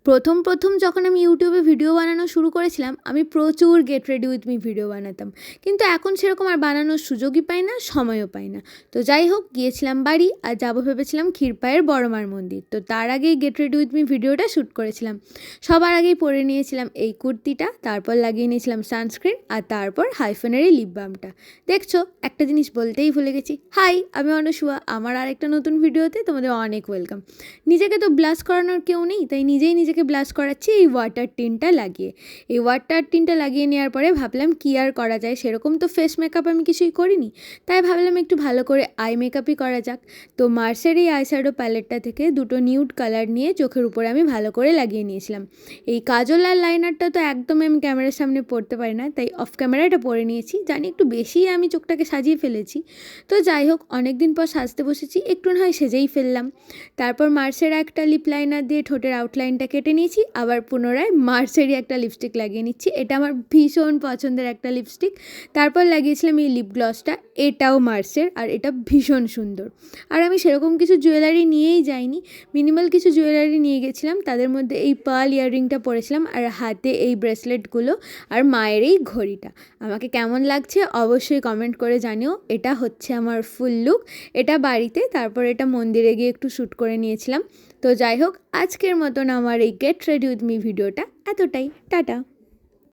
প্রথম যখন আমি ইউটিউবে ভিডিও বানানো শুরু করেছিলাম, আমি প্রচুর get ready with me video বানাতাম, কিন্তু এখন সেরকম আর বানানোর সুযোগই পাই না, সময়ও পাই না। তো যাই হোক, গিয়েছিলাম বাড়ি, আর যাবো ভেবেছিলাম ক্ষীরপাইয়ের বড়মার মন্দির। তো তার আগেই গেট রেডি উইথ মি ভিডিওটা শ্যুট করেছিলাম। সবার আগেই পরে নিয়েছিলাম এই কুর্তিটা, তারপর লাগিয়ে নিয়েছিলাম সানস্ক্রিন, আর তারপর হাইফেনারি লিপ বামটা। দেখছো, একটা জিনিস বলতেই ভুলে গেছি। হাই, আমি অনুসুয়া, আমার আর একটা নতুন ভিডিওতে তোমাদের অনেক ওয়েলকাম। নিজেকে তো ব্লাশ করানোর কেউ নেই, তাই নিজেই নিজেকে ব্লাশ করাচ্ছি এই ওয়াটার টিনটা লাগিয়ে। এই ওয়াটার টিনটা লাগিয়ে নেওয়ার পরে ভাবলাম কী আর করা যায়, সেরকম তো ফেস মেকআপ আমি কিছুই করিনি, তাই ভাবলাম একটু ভালো করে আই মেকআপই করা যাক। তো মার্সের এই আইশ্যাডো প্যালেটটা থেকে দুটো নিউড কালার নিয়ে চোখের উপরে আমি ভালো করে লাগিয়ে নিয়েছিলাম। এই কাজল আর লাইনারটা তো একদমই আমি ক্যামেরার সামনে পড়তে পারি না, তাই অফ ক্যামেরা এটা পরে নিয়েছি। জানি একটু বেশিই আমি চোখটাকে সাজিয়ে ফেলেছি। তো যাই হোক, অনেক দিন পর সাজতে বসেছি, একটু না হয় সেজেই ফেললাম। তারপর মার্সের একটা লিপ লাইনার দিয়ে ঠোঁটের আউটলাইনটা কেটে নিয়েছি, আবার পুনরায় মার্সেরই একটা লিপস্টিক লাগিয়ে নিচ্ছি। এটা আমার ভীষণ পছন্দের একটা লিপস্টিক। তারপর লাগিয়েছিলাম এই লিপ গ্লসটা, এটাও মার্সের, আর এটা ভীষণ সুন্দর। আর আমি সেরকম কিছু জুয়েলারি নিয়েই যাইনি, মিনিমাল কিছু জুয়েলারি নিয়ে গেছিলাম। তাদের মধ্যে এই পার্ল ইয়াররিংটা পরেছিলাম, আর হাতে এই ব্রেসলেটগুলো, আর মায়ের এই ঘড়িটা। আমাকে কেমন লাগছে অবশ্যই কমেন্ট করে জানিও। এটা হচ্ছে আমার ফুল লুক। এটা বাড়িতে, তারপর এটা মন্দিরে গিয়ে একটু শ্যুট করে নিয়েছিলাম। তো যাই হোক, আজকের মতন আমার এই গেট রেডি উইথ মি ভিডিওটা এতটাই। টাটা।